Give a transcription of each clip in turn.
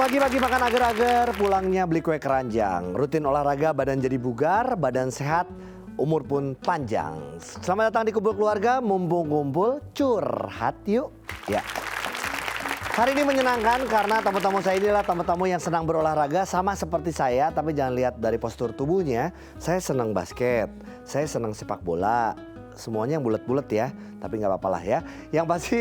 Pagi-pagi makan agar-agar, pulangnya beli kue keranjang. Rutin olahraga, badan jadi bugar, badan sehat, umur pun panjang. Selamat datang di Kumpul Keluarga, mumpung kumpul, curhat yuk. Ya. Hari ini menyenangkan karena tamu-tamu saya inilah tamu-tamu yang senang berolahraga sama seperti saya. Tapi jangan lihat dari postur tubuhnya, saya senang basket, saya senang sepak bola. Semuanya yang bulat-bulat ya, tapi nggak apa-apa lah ya. Yang pasti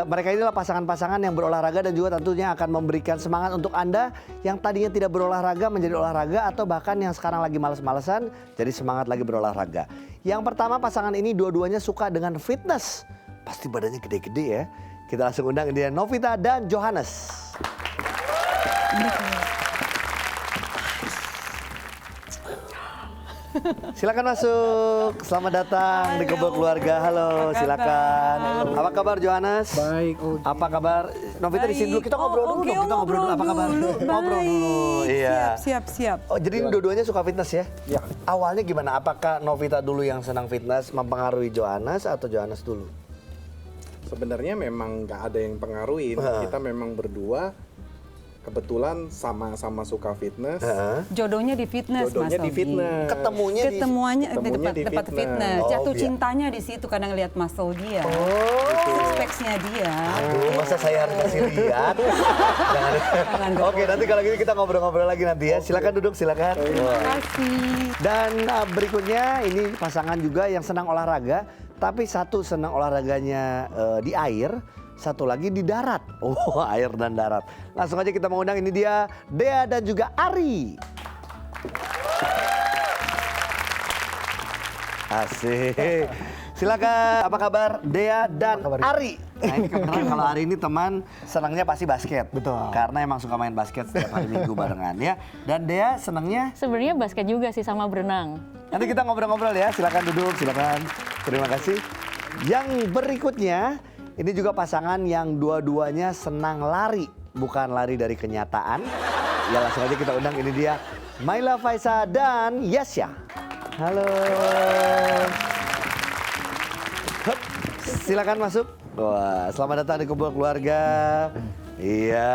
mereka inilah pasangan-pasangan yang berolahraga dan juga tentunya akan memberikan semangat untuk Anda yang tadinya tidak berolahraga menjadi olahraga atau bahkan yang sekarang lagi males-malesan jadi semangat lagi berolahraga. Yang pertama pasangan ini dua-duanya suka dengan fitness. Pasti badannya gede-gede ya. Kita langsung undang dia Novita dan Johannes. Silakan masuk. Selamat datang di Kumpul Keluarga. Halo, silakan. Apa kabar Johannes? Baik. Apa kabar Novita? Di sini dulu kita ngobrol dulu. Kita ngobrol dulu. Apa kabar? Ngobrol dulu. Iya. Siap. Oh, jadi ini dua-duanya suka fitness ya? Ya. Awalnya gimana? Apakah Novita dulu yang senang fitness mempengaruhi Johannes atau Johannes dulu? Sebenarnya memang nggak ada yang pengaruhin. Kita memang berdua kebetulan sama-sama suka fitness. Jodohnya di fitness, Jodohnya Mas di fitness. Ketemunya di tempat fitness. Oh, Jatuh iya. cintanya di situ karena ngelihat muscle dia. Oh. Six-packsnya dia. Aduh, masa saya harus kasih lihat? Jangan. Oke, nanti kalau gitu kita ngobrol-ngobrol lagi nanti ya. Silakan duduk, silakan. Terima kasih. Dan berikutnya ini pasangan juga yang senang olahraga, tapi satu senang olahraganya di air, satu lagi di darat. Oh, air dan darat. Langsung aja kita mengundang, ini dia Dea dan juga Ari. Asik. Silakan, apa kabar Dea dan Ari? Nah ini kebetulan kalau Ari ini teman senangnya pasti basket. Betul. Karena emang suka main basket setiap hari Minggu barengan ya. Dan Dea senangnya? Sebenarnya basket juga sih sama berenang. Nanti kita ngobrol-ngobrol ya, silakan duduk, silakan. Terima kasih. Yang berikutnya, ini juga pasangan yang dua-duanya senang lari. Bukan lari dari kenyataan. Ya langsung aja kita undang, ini dia Maila Faisa dan Yasya. Halo. Hup, silakan masuk. Wah, selamat datang di Kumpul Keluarga. Iya.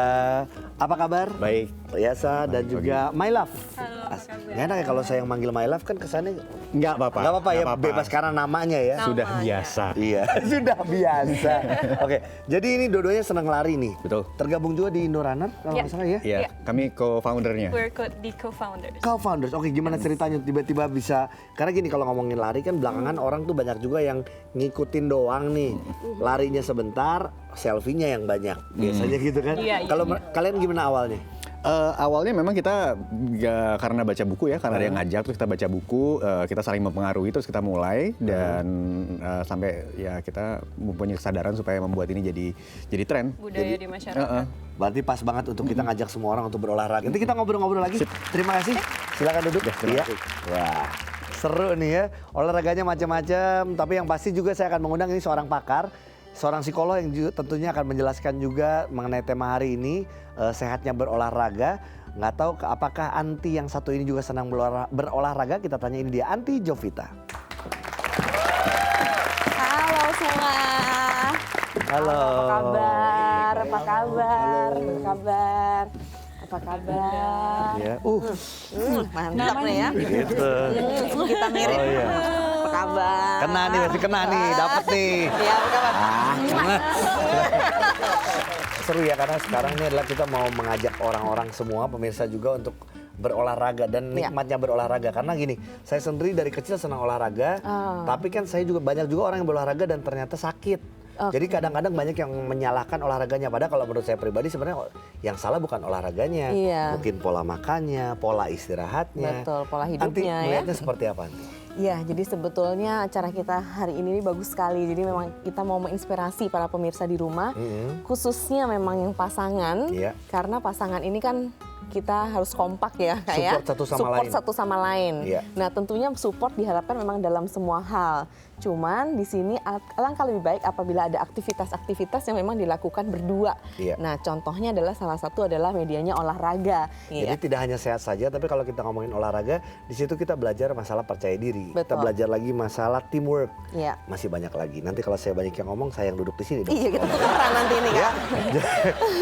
Apa kabar? Baik. Yasa dan juga My Love. Halo, apa kabar? Nggak enak ya kalau saya yang manggil My Love kan kesannya Nggak apa-apa. nggak apa-apa ya, bebas karena namanya ya. Sudah biasa. Iya, sudah biasa. Oke, jadi ini dua-duanya senang lari nih. Betul. Tergabung juga di Indorunner kalau Ya. nggak salah ya? Iya, kami co-foundernya. We're the co-founders. Co-founders, oke gimana ceritanya tiba-tiba bisa, karena gini kalau ngomongin lari kan belakangan orang tuh banyak juga yang ngikutin doang nih. Larinya sebentar, selfie-nya yang banyak. Biasanya gitu kan. Iya, Kalau kalian gimana awalnya? Awalnya memang kita nggak karena baca buku ya, karena ada yang ngajak terus kita baca buku, kita saling mempengaruhi terus kita mulai dan sampai ya kita mempunyai kesadaran supaya membuat ini jadi tren. Budaya di masyarakat. Berarti pas banget untuk kita ngajak semua orang untuk berolahraga. Nanti kita ngobrol-ngobrol lagi. Terima kasih. Silakan duduk. terima Iya. kasih. Wah, seru nih ya. Olahraganya macam-macam, tapi yang pasti juga saya akan mengundang ini seorang pakar, seorang psikolog yang juga tentunya akan menjelaskan juga mengenai tema hari ini, sehatnya berolahraga. Nggak tahu apakah Anti yang satu ini juga senang berolahraga. Kita tanya, ini dia Anti Jovita. Halo semua. Halo. Apa kabar? Apa kabar? Apa kabar? Apa kabar? Ya. Mantap nih ya. Gitu. Kita mirip. Oh, iya. Apa kabar? Kena nih, masih kena nih, dapat nih. Ya, apa kabar? Seru ya, karena sekarang ini adalah kita mau mengajak orang-orang semua, pemirsa juga untuk berolahraga dan nikmatnya berolahraga. Karena gini, saya sendiri dari kecil senang olahraga, tapi kan saya juga banyak juga orang yang berolahraga dan ternyata sakit. Jadi kadang-kadang banyak yang menyalahkan olahraganya. Padahal kalau menurut saya pribadi sebenarnya yang salah bukan olahraganya, mungkin pola makannya, pola istirahatnya. Betul, pola hidupnya Anti, ya. melihatnya seperti apa Anti? Ya, jadi sebetulnya acara kita hari ini bagus sekali. Jadi memang kita mau menginspirasi para pemirsa di rumah, khususnya memang yang pasangan, karena pasangan ini kan kita harus kompak ya, kayak Support satu sama lain. satu sama lain. Iya. Nah, tentunya support diharapkan memang dalam semua hal. Cuman di sini alangkah lebih baik apabila ada aktivitas-aktivitas yang memang dilakukan berdua. Iya. Nah, contohnya adalah salah satu adalah medianya olahraga. Jadi tidak hanya sehat saja, tapi kalau kita ngomongin olahraga, di situ kita belajar masalah percaya diri. Kita Betul. belajar lagi masalah teamwork. Iya. Masih banyak lagi. Nanti kalau saya banyak yang ngomong, saya yang duduk di sini dong. Iya, kita tukeran nanti ini Ya. kan.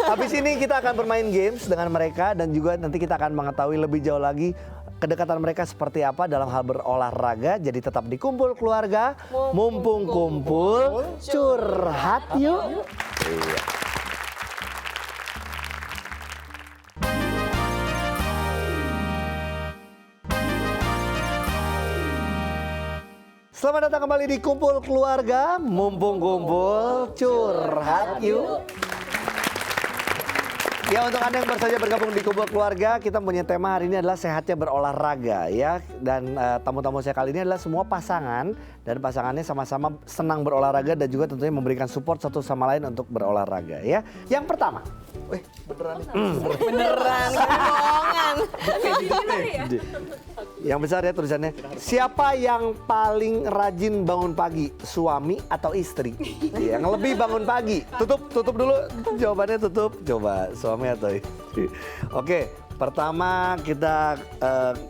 Habis ini kita akan bermain games dengan mereka dan juga nanti kita akan mengetahui lebih jauh lagi kedekatan mereka seperti apa dalam hal berolahraga. Jadi tetap di Kumpul Keluarga, mumpung kumpul, curhat yuk. Iya. Selamat datang kembali di Kumpul Keluarga, mumpung kumpul, curhat yuk. Ya, untuk Anda yang baru saja bergabung di Kumpul Keluarga, kita punya tema hari ini adalah sehatnya berolahraga ya. Dan tamu-tamu saya kali ini adalah semua pasangan dan pasangannya sama-sama senang berolahraga dan juga tentunya memberikan support satu sama lain untuk berolahraga ya. Yang pertama, Beneran, bohongan. yang besar ya tulisannya. Siapa yang paling rajin bangun pagi, suami atau istri? Yang lebih bangun pagi. Tutup dulu. Jawabannya tutup. Coba suami atau istri. Oke, pertama kita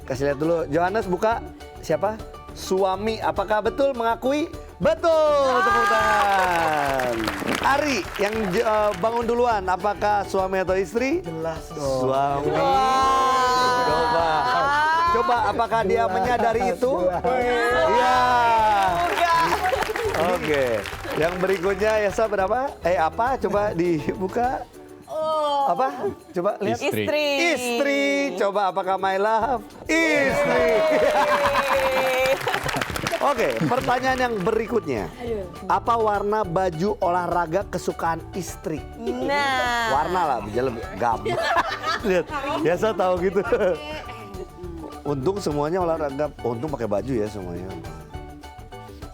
kasih lihat dulu. Johannes buka. Siapa? Suami. Apakah betul mengakui? Betul, tepuk tangan. Ari yang bangun duluan. Apakah suami atau istri? Jelas dong. Suami. Coba apakah dia menyadari itu? Iya. Oke. Yang berikutnya Yesa berapa? Apa? Coba dibuka. Apa? Coba lihat. Istri. Istri. Coba apakah my love? Istri. Oke, pertanyaan yang berikutnya. Apa warna baju olahraga kesukaan istri? Nah. Warna lah, bisa lebih gampang. Lihat, biasa tahu gitu. Untung semuanya olahraga, untung pakai baju ya semuanya.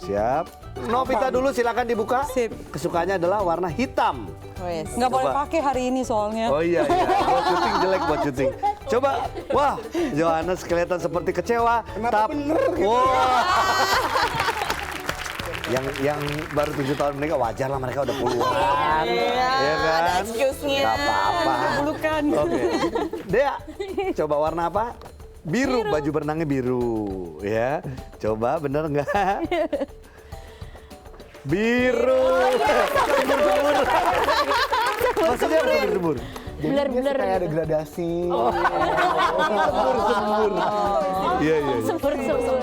Siap. Novita dulu silakan dibuka. Sip. Kesukaannya adalah warna hitam. Wes. Nggak boleh Coba. pakai hari ini soalnya. Oh iya, buat syuting jelek buat syuting. Coba, wah, Johannes kelihatan seperti kecewa. Wah. Yang baru 7 tahun mereka wajar lah, mereka udah puluhan. Iya kan? Ada excuse-nya. Gak apa-apa. Bukan. Oke. Dea, coba warna apa? Biru, baju berenangnya biru. Ya, coba bener nggak? Biru. Sembur-sembur. Maksudnya apa sembur-sembur? Bener-bener Kayak ada gradasi. Sembur-sembur. Iya. sempur.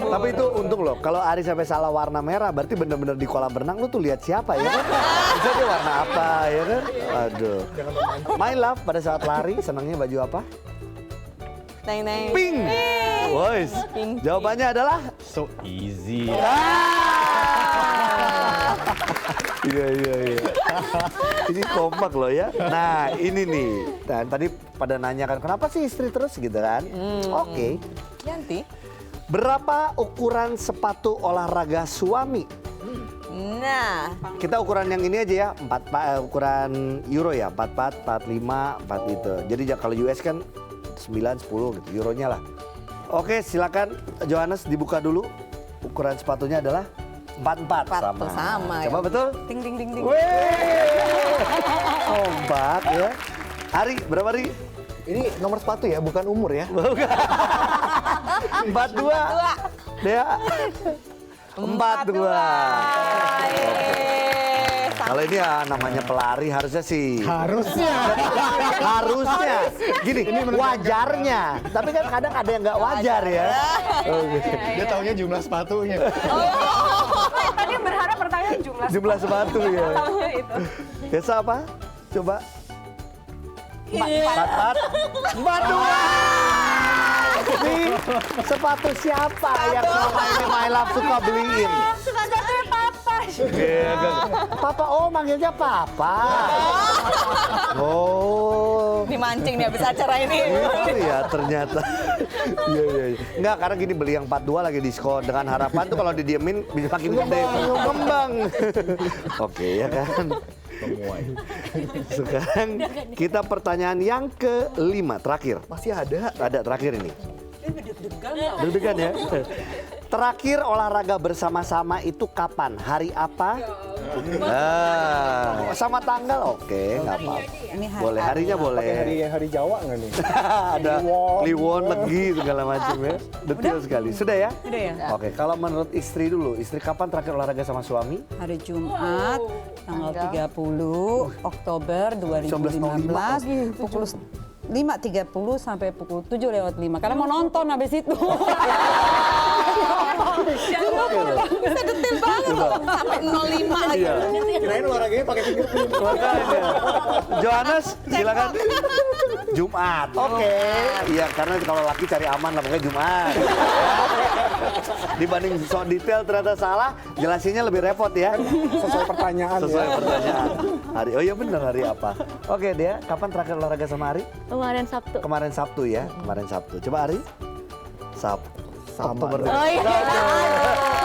Tapi itu untung loh, kalau Ari sampai salah warna merah, berarti bener-bener di kolam renang lu tuh lihat siapa ya kan? Bisa dia warna apa ya kan? Aduh. My love pada saat lari senangnya baju apa? Neng. Pink. Boys. Jawabannya adalah So easy. Iya. Ini kompak loh ya. Nah ini nih. Dan tadi pada nanya kan kenapa sih istri terus gitu kan? Oke. Yanti. Berapa ukuran sepatu olahraga suami? Nah. Kita ukuran yang ini aja ya, ukuran Euro ya, 44, 45, 4 gitu. Jadi kalau US kan 9, 10 gitu, Euronya lah. Oke, silakan Johannes dibuka dulu. Ukuran sepatunya adalah 44 sama ya. Coba betul? Ding ding ding ding. Wih, kompak ya. Ari, berapa Ari? Ini nomor sepatu ya, bukan umur ya. 42. Dea. 42. Kalau ini ya namanya pelari harusnya sih. Harusnya. Gini, wajarnya. Tapi kan kadang ada yang nggak wajar ya. Dia taunya jumlah sepatunya. Tadi berharap pertanyaan jumlah. Jumlah sepatu ya. Biasa apa? Coba. 44. 42. Nih, sepatu siapa yang selama ini My Love suka beliin? Sepatunya papa. Papa, oh manggilnya Papa. Oh. Dimancing nih habis acara ini. Iya ternyata. Iya. Enggak, karena gini beli yang 42 lagi diskon dengan harapan tuh kalau didiemin bisa makin gede. Ngembang. Oke ya kan. Sekarang kita pertanyaan yang ke-5 terakhir. Masih ada. Ada terakhir ini. Deg-degan ya. Terakhir olahraga bersama-sama itu kapan? Hari apa? Sama tanggal oke, nggak apa-apa. Ini hari Boleh, harinya boleh. Pakai hari Jawa nggak nih? Ada Kliwon, Legi, segala macam ya. Detail sekali. Sudah ya? Udah ya? Oke, kalau menurut istri dulu, istri kapan terakhir olahraga sama suami? Hari Jumat, tanggal 30 Oktober 2015, pukul 5.30 sampai pukul 7:05. Karena mau nonton habis itu. Bisa detail banget loh, sampai 05 lagi. Iya. Kirain olahraganya pakai fingerprint. Makanya. Johannes, silakan. Jumat. Oke. Iya, karena kalau laki cari aman lah, makanya Jumat. Dibanding soal detail ternyata salah, jelasinnya lebih repot ya. Sesuai pertanyaan Sesuai ya. pertanyaan. Hari, oh iya benar, hari apa? Oke, dia kapan terakhir olahraga sama Ari? Kemarin Sabtu. Kemarin Sabtu ya, kemarin Sabtu. Coba Ari. Oktober. Oh iya.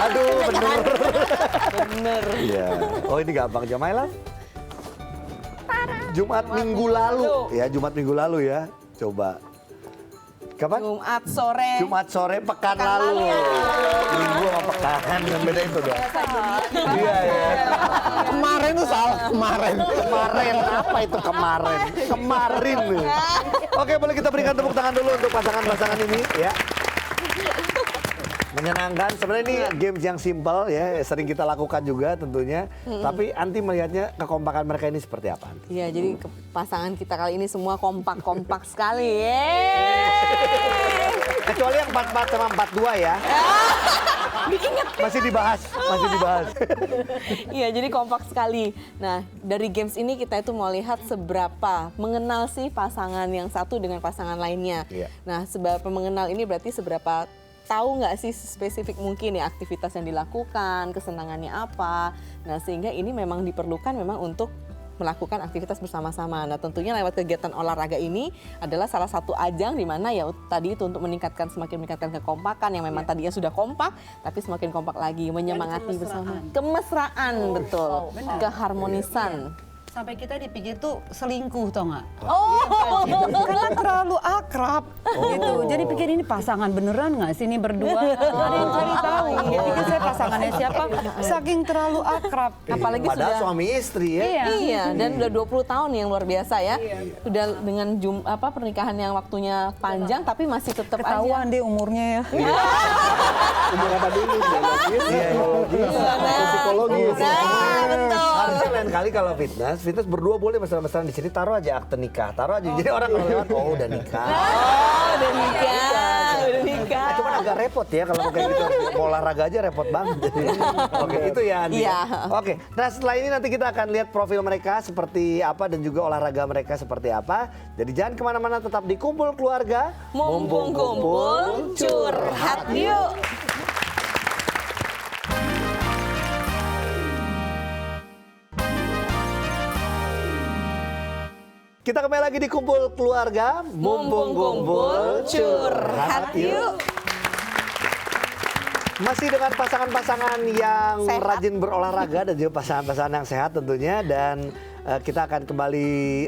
Aduh, bener. Bener. Iya. Oh ini gampang, Jamaila. Jumat minggu lalu. Ya, Jumat minggu lalu ya. Coba. Kapan? Jumat sore. Jumat sore pekan lalu. Minggu sama pekan, yang beda itu dong. Iya ya. Kemarin tuh salah, kemarin. Kemarin apa itu kemarin? Kemarin nih. Oke, boleh kita berikan tepuk tangan dulu untuk pasangan-pasangan ini ya. Menyenangkan. Sebenarnya ini games yang simpel ya, sering kita lakukan juga tentunya. Tapi Anti melihatnya kekompakan mereka ini seperti apa? Anti? Iya, jadi pasangan kita kali ini semua kompak-kompak sekali. Yeay. Kecuali yang 44 sama 42 ya. Masih dibahas, masih dibahas. Iya, jadi kompak sekali. Nah, dari games ini kita itu mau lihat seberapa mengenal sih pasangan yang satu dengan pasangan lainnya. Iya. Nah, seberapa mengenal ini berarti seberapa tahu nggak sih spesifik mungkin ya aktivitas yang dilakukan, kesenangannya apa. Nah, sehingga ini memang diperlukan memang untuk melakukan aktivitas bersama-sama. Nah, tentunya lewat kegiatan olahraga ini adalah salah satu ajang di mana ya tadi itu untuk semakin meningkatkan kekompakan yang memang tadinya sudah kompak, tapi semakin kompak lagi, menyemangati bersama. Kemesraan, betul. Keharmonisan. Sampai kita dipikir tuh selingkuh, tau nggak? Oh, Karena terlalu akrab gitu. Jadi pikir ini pasangan beneran nggak sih ini berdua? Ada yang cari tahu. Dia pikir saya pasangannya siapa? Saking terlalu akrab. apalagi Padahal sudah suami istri ya. Iya, dan udah 20 tahun yang luar biasa ya. Udah dengan pernikahan yang waktunya panjang tapi masih tetap aja. Ketahuan deh umurnya ya. Umur apa dulu? Biologis, psikologis, psikologis. Nah, betul. Harusnya lain kali kalau fitness berdua boleh mesra-mesraan di sini, taruh aja akte nikah, taruh aja. Jadi orang kalau lewat, oh udah nikah. Oh, udah nikah, udah nikah. Nah, cuman agak repot ya kalau kayak gitu. Mau olahraga aja repot banget. Oke, itu ya Andi. Iya. Oke, nah setelah ini nanti kita akan lihat profil mereka seperti apa dan juga olahraga mereka seperti apa. Jadi jangan kemana-mana, tetap di Kumpul Keluarga. Mumpung kumpul, curhat yuk. Kita kembali lagi di Kumpul Keluarga. Mumpung kumpul, curhat yuk. Masih dengan pasangan-pasangan yang Sehat. rajin berolahraga dan juga pasangan-pasangan yang sehat tentunya, dan kita akan kembali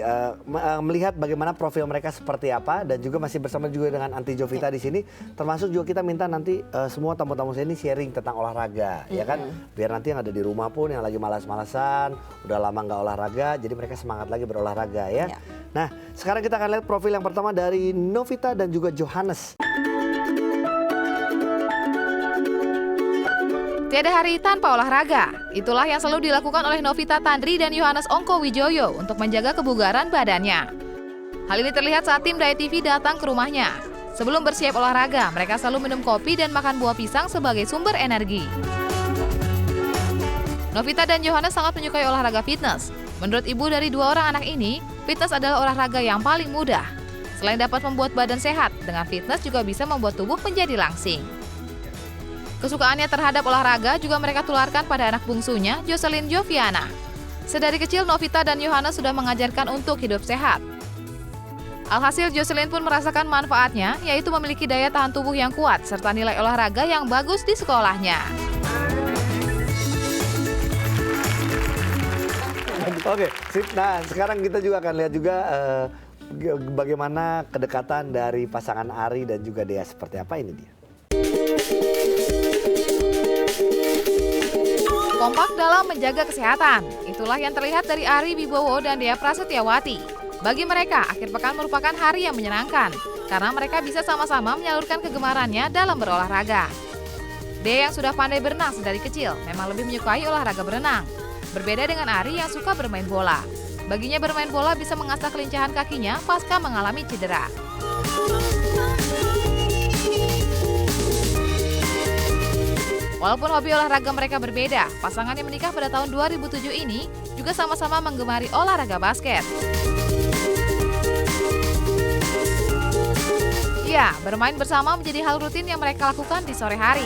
melihat bagaimana profil mereka seperti apa, dan juga masih bersama juga dengan Anti Jovita di sini. Termasuk juga kita minta nanti semua tamu-tamu saya ini sharing tentang olahraga, ya kan? Biar nanti yang ada di rumah pun yang lagi malas-malasan, udah lama nggak olahraga, jadi mereka semangat lagi berolahraga ya. Nah, sekarang kita akan lihat profil yang pertama dari Novita dan juga Johannes. Tiada hari tanpa olahraga. Itulah yang selalu dilakukan oleh Novita Tandri dan Yohanes Ongko Wijoyo untuk menjaga kebugaran badannya. Hal ini terlihat saat tim Daya TV datang ke rumahnya. Sebelum bersiap olahraga, mereka selalu minum kopi dan makan buah pisang sebagai sumber energi. Novita dan Yohanes sangat menyukai olahraga fitness. Menurut ibu dari dua orang anak ini, fitness adalah olahraga yang paling mudah. Selain dapat membuat badan sehat, dengan fitness juga bisa membuat tubuh menjadi langsing. Kesukaannya terhadap olahraga juga mereka tularkan pada anak bungsunya, Jocelyn Joviana. Sedari kecil, Novita dan Yohanes sudah mengajarkan untuk hidup sehat. Alhasil, Jocelyn pun merasakan manfaatnya, yaitu memiliki daya tahan tubuh yang kuat, serta nilai olahraga yang bagus di sekolahnya. Oke, sip. Nah sekarang kita juga akan lihat juga bagaimana kedekatan dari pasangan Ari dan juga Dea seperti apa, ini dia. Kompak dalam menjaga kesehatan, itulah yang terlihat dari Ari Wibowo dan Dea Prasetyawati. Bagi mereka, akhir pekan merupakan hari yang menyenangkan, karena mereka bisa sama-sama menyalurkan kegemarannya dalam berolahraga. Dea yang sudah pandai berenang sedari kecil, memang lebih menyukai olahraga berenang. Berbeda dengan Ari yang suka bermain bola. Baginya bermain bola bisa mengasah kelincahan kakinya pasca mengalami cedera. Walaupun hobi olahraga mereka berbeda, pasangan yang menikah pada tahun 2007 ini juga sama-sama menggemari olahraga basket. Ya, bermain bersama menjadi hal rutin yang mereka lakukan di sore hari.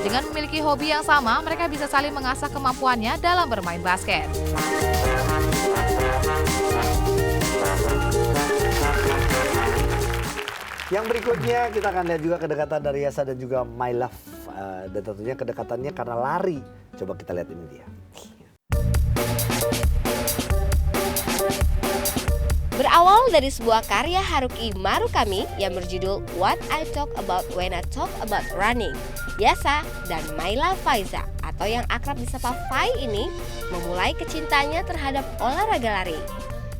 Dengan memiliki hobi yang sama, mereka bisa saling mengasah kemampuannya dalam bermain basket. Yang berikutnya kita akan lihat juga kedekatan dari Yasa dan juga My Love. Dan tentunya kedekatannya karena lari. Coba kita lihat ini dia. Berawal dari sebuah karya Haruki Murakami yang berjudul What I Talk About When I Talk About Running, Yasa dan Maila Faiza atau yang akrab disapa Fai ini memulai kecintanya terhadap olahraga lari.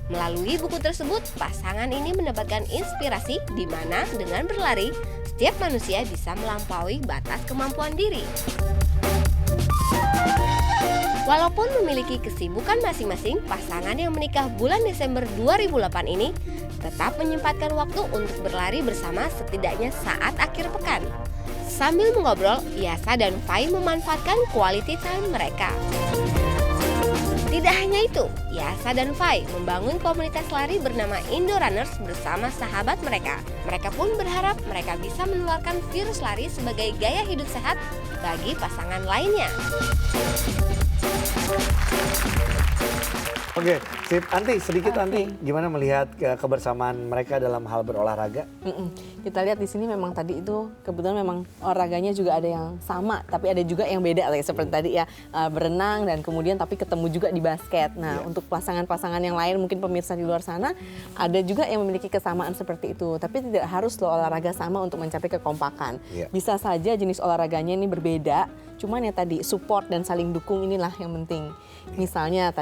Melalui buku tersebut, pasangan ini mendapatkan inspirasi di mana dengan berlari, setiap manusia bisa melampaui batas kemampuan diri. Walaupun memiliki kesibukan masing-masing, pasangan yang menikah bulan Desember 2008 ini tetap menyempatkan waktu untuk berlari bersama setidaknya saat akhir pekan. Sambil mengobrol, Yasa dan Fai memanfaatkan quality time mereka. Tidak hanya itu, Yasa dan Fai membangun komunitas lari bernama Indo Runners bersama sahabat mereka. Mereka pun berharap mereka bisa menularkan virus lari sebagai gaya hidup sehat bagi pasangan lainnya. Oke, sip. Anti, sedikit Anti, gimana melihat kebersamaan mereka dalam hal berolahraga? Kita lihat di sini memang tadi itu kebetulan memang olahraganya juga ada yang sama, tapi ada juga yang beda seperti tadi ya, berenang dan kemudian tapi ketemu juga di basket. Nah, untuk pasangan-pasangan yang lain mungkin pemirsa di luar sana ada juga yang memiliki kesamaan seperti itu, tapi tidak harus loh olahraga sama untuk mencapai kekompakan. Bisa saja jenis olahraganya ini berbeda, cuman ya tadi support dan saling dukung inilah yang penting. Misalnya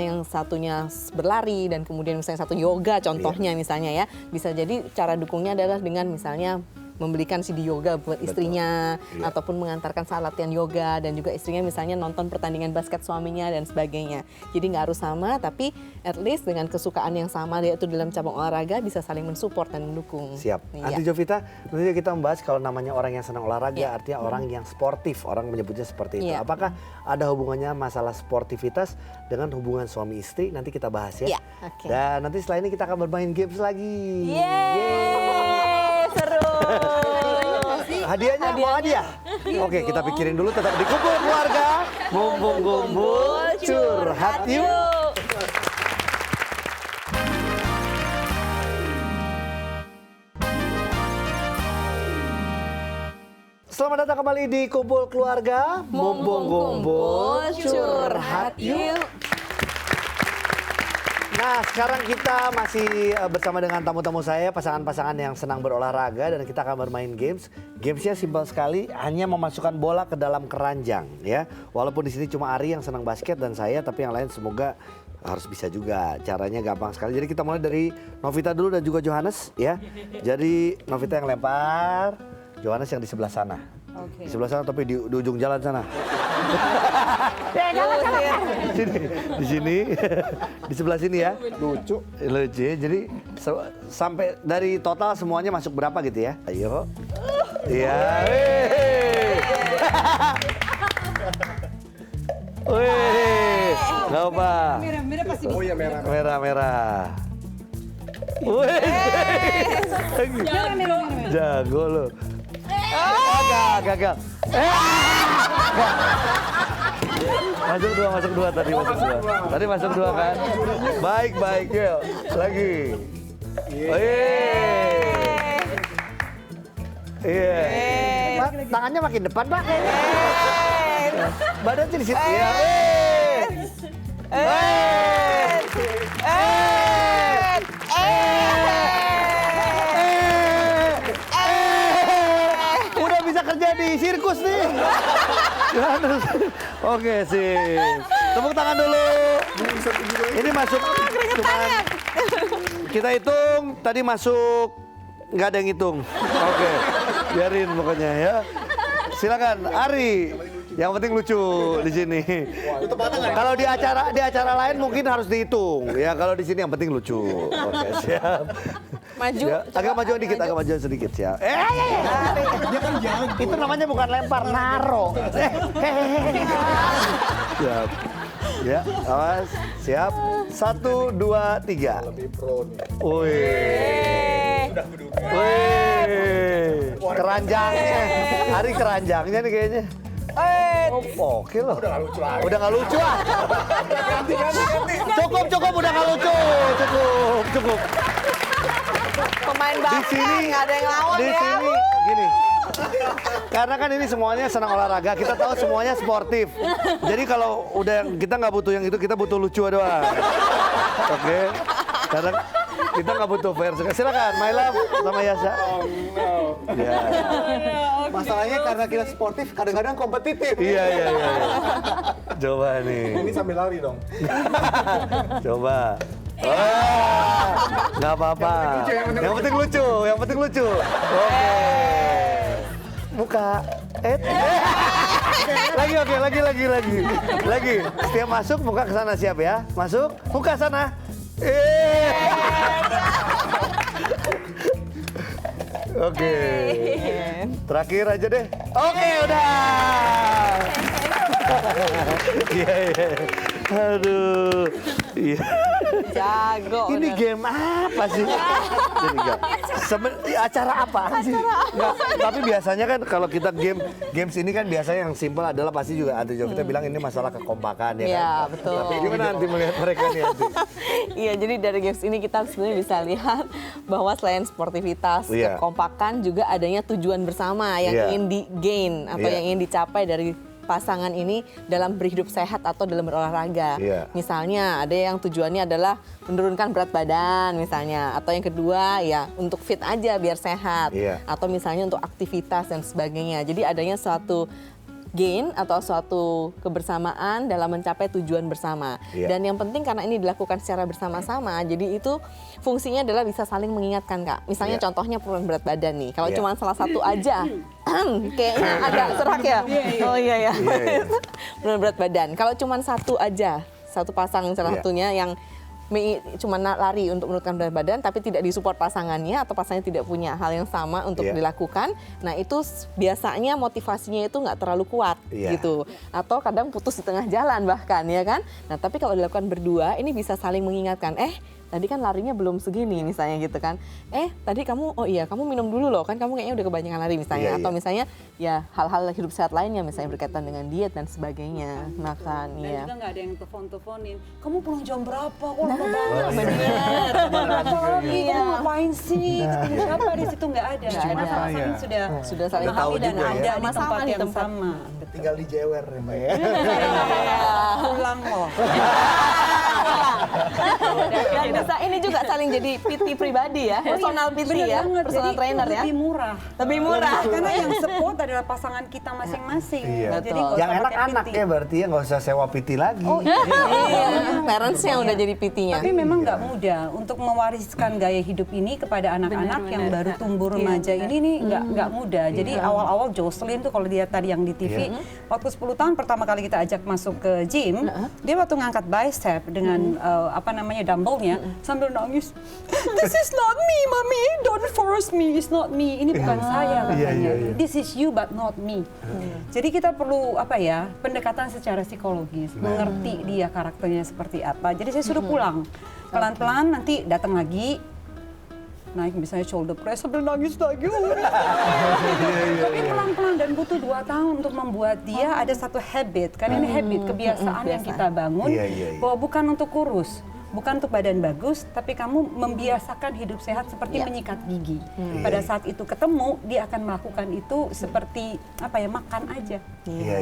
yang satunya berlari dan kemudian misalnya satu yoga contohnya misalnya ya, bisa jadi cara dukungnya adalah dengan misalnya membelikan CD yoga buat istrinya ataupun mengantarkan saat latihan yoga dan juga istrinya misalnya nonton pertandingan basket suaminya dan sebagainya. Jadi nggak harus sama, tapi at least dengan kesukaan yang sama yaitu dalam cabang olahraga bisa saling mensupport dan mendukung. Siap. Anti Jovita, tentunya kita membahas kalau namanya orang yang senang olahraga artinya orang yang sportif, orang menyebutnya seperti itu. Apakah ada hubungannya masalah sportivitas dengan hubungan suami istri? Nanti kita bahas ya. Dan nanti setelah ini kita akan bermain games lagi. Seru. Hadiahnya mau hadiah? Oke, kita pikirin dulu, tetap di Kumpul Keluarga. Mumpung kumpul curhat yuk. Selamat datang kembali di Kumpul Keluarga. Mumpung kumpul curhat yuk. Nah, sekarang kita masih bersama dengan tamu-tamu saya, pasangan-pasangan yang senang berolahraga dan kita akan bermain games. Gamesnya simpel sekali, hanya memasukkan bola ke dalam keranjang ya. Walaupun di sini cuma Ari yang senang basket dan saya, tapi yang lain semoga harus bisa juga. Caranya gampang sekali. Jadi kita mulai dari Novita dulu dan juga Johannes ya. Jadi Novita yang lempar, Johannes yang di sebelah sana. Di sebelah sana tapi di ujung jalan sana. Di sini, di sebelah sini ya. Lucu. Jadi sampai dari total semuanya masuk berapa gitu ya? Ayo. Iya. Wih, nggak apa. Merah pasti bisa. Oh iya merah. Merah. Wih. Jago lo. Gagal. Masuk dua tadi masuk dua. Tadi masuk dua kan? Baik, yuk. Lagi. Iya. Tangannya makin depan, Pak. Badannya di situ. Iya. di sirkus nih. Oke sip. Tepuk tangan dulu. Ini masuk cuman kita hitung tadi masuk nggak ada yang hitung. Oke, biarin pokoknya ya. Silakan Ari. Yang penting lucu di sini. Kalau di acara lain mungkin harus dihitung. Ya kalau di sini yang penting lucu. Oke siap. Maju. Ya, agak majuan dikit, agak majuan sedikit siap. Dia kan jago. Itu namanya bukan lempar, naro. Siap. Ya, awas. Siap. 1, 2, 3. Lebih pro nih. Wih. Wih. Keranjangnya. Hari keranjangnya nih kayaknya. Oke loh. Udah gak lucu lagi. Udah gak lucu ah. Ganti. Cukup, udah gak lucu. Cukup. Pemain basket nggak ada yang lawan di ya. sini gini. Karena kan ini semuanya senang olahraga, kita tahu semuanya sportif. Jadi kalau udah kita nggak butuh yang itu, kita butuh lucu doang. Oke. Karena kita nggak butuh fair. Silakan, My Love sama Yasa. Ya. Masalahnya karena kita sportif, kadang-kadang kompetitif. Iya. Coba nih. Ini sambil lari dong. Coba. Nggak apa-apa. Yang penting lucu. Oke. Muka. Lagi. Setiap masuk muka ke sana, siap ya. Masuk, muka sana. Oke. Terakhir aja deh. Oke, udah. Iya. Aduh. Iya. Jago. Ini game apa sih? Acara apa sih? Nggak, tapi biasanya kan kalau kita games ini kan biasanya yang simpel adalah pasti juga ada juga kita bilang ini masalah kekompakan ya kan. Iya, betul. Tapi gimana nanti melihat mereka nih nanti? Iya, jadi dari games ini kita sebenarnya bisa lihat bahwa selain sportivitas, kekompakan juga adanya tujuan bersama yang ingin di-gain atau yang ingin dicapai dari pasangan ini dalam berhidup sehat atau dalam berolahraga. Misalnya ada yang tujuannya adalah menurunkan berat badan misalnya, atau yang kedua ya untuk fit aja biar sehat, atau misalnya untuk aktivitas dan sebagainya. Jadi adanya suatu gain atau suatu kebersamaan dalam mencapai tujuan bersama. Dan yang penting karena ini dilakukan secara bersama-sama, jadi itu fungsinya adalah bisa saling mengingatkan, Kak. Misalnya contohnya penurunan berat badan nih. Kalau cuma salah satu aja, kayaknya agak serak ya. Oh iya. Penurunan berat badan. Kalau cuma satu aja, satu pasang salah satunya yang cuma lari untuk menurunkan berat badan tapi tidak disupport pasangannya atau pasangannya tidak punya hal yang sama untuk dilakukan, nah itu biasanya motivasinya itu nggak terlalu kuat gitu, atau kadang putus di tengah jalan bahkan ya kan. Nah tapi kalau dilakukan berdua ini bisa saling mengingatkan, tadi kan larinya belum segini misalnya gitu kan. Tadi kamu, oh iya kamu minum dulu loh, kan kamu kayaknya udah kebanyakan lari misalnya. Atau misalnya ya hal-hal hidup sehat lainnya misalnya berkaitan dengan diet dan sebagainya. Makan, dan juga nggak ada yang telepon-teleponin. Kamu pulang jam berapa? Kok lama Bener. Kamu ngapain sih? Ketemu siapa di situ? Nggak ada. Cuma sama-sama sudah saling tahu dan juga ada di sama-sama tempat di yang tempat. sama. Tinggal di jewer ya Mbak ya. Pulang loh. Dan bisa ini juga saling jadi PT pribadi ya, personal PT ya, personal trainer ya. Lebih murah. Lebih murah. Karena yang support adalah pasangan kita masing-masing. Jadi nggak Yang usah enak pakai anak PT. ya berarti ya nggak usah sewa PT lagi. Parents yang udah jadi PT-nya. Tapi memang nggak mudah untuk mewariskan gaya hidup ini kepada anak-anak yang baru tumbuh remaja ini nih nggak mudah. Jadi awal-awal Jocelyn tuh kalau dia tadi yang di TV, waktu 10 tahun pertama kali kita ajak masuk ke gym, dia waktu ngangkat bicep dengan dumbbellnya sambil nangis. This is not me, mommy. Don't force me. It's not me. Ini bukan saya katanya. This is you but not me. Jadi kita perlu pendekatan secara psikologis, mengerti dia karakternya seperti apa. Jadi saya suruh pulang. Pelan-pelan nanti datang lagi, naik misalnya shoulder press sambil nangis lagi. Tapi pelan-pelan dan butuh 2 tahun untuk membuat dia ada satu habit. Karena ini habit, kebiasaan yang kita bangun bahwa bukan untuk kurus. bukan untuk badan bagus, tapi kamu membiasakan hidup sehat seperti menyikat gigi. Pada saat itu ketemu, dia akan melakukan itu seperti apa ya, makan aja.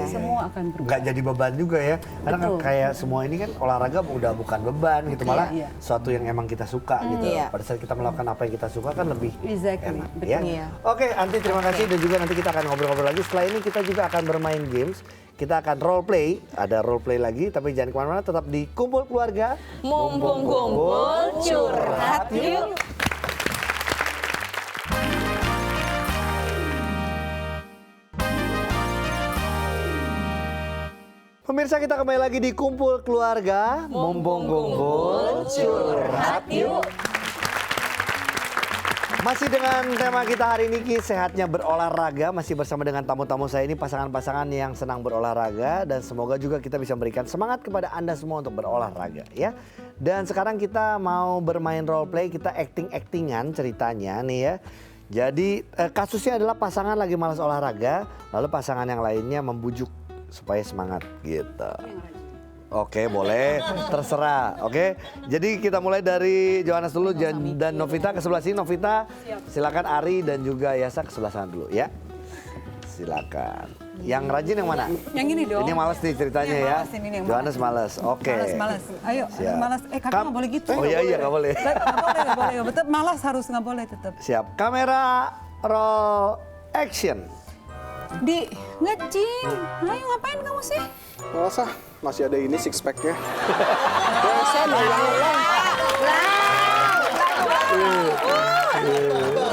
Semua akan berubah. Nggak jadi beban juga ya, karena kan Betul. kayak semua ini kan olahraga udah bukan beban gitu, malah suatu yang emang kita suka gitu. Pada saat kita melakukan apa yang kita suka kan lebih Exactly, enak betul. ya. Oke, Anti terima kasih dan juga nanti kita akan ngobrol-ngobrol lagi. Setelah ini kita juga akan bermain games. Kita akan role play, ada role play lagi, tapi jangan kemana-mana, tetap di Kumpul Keluarga. Mumpung kumpul, curhat yuk. Pemirsa, kita kembali lagi di Kumpul Keluarga. Mumpung kumpul, curhat yuk. Masih dengan tema kita hari ini, sehatnya berolahraga. Masih bersama dengan tamu-tamu saya ini, pasangan-pasangan yang senang berolahraga. Dan semoga juga kita bisa memberikan semangat kepada Anda semua untuk berolahraga ya. Dan sekarang kita mau bermain role play, kita acting-actingan ceritanya nih ya. Jadi kasusnya adalah pasangan lagi malas olahraga, lalu pasangan yang lainnya membujuk supaya semangat gitu. Oke, boleh, terserah. Oke, jadi kita mulai dari Johannes dulu dan Novita ke sebelah sini. Novita, silakan. Ari dan juga Yasa ke sebelah sana dulu ya. Silakan. Yang rajin yang mana? Yang ini dong. Ini malas nih ceritanya Ini yang ya. malas, ini yang Johannes malas. Oke. Malas. Ayo, Siap. malas. Kakak nggak boleh gitu. Oh iya, nggak boleh. Nggak boleh. Betul, malas harus nggak boleh tetap. Siap. Kamera, roll, action. Di, ngecing. Ayo ngapain kamu sih? Masa masih ada ini six pack-nya.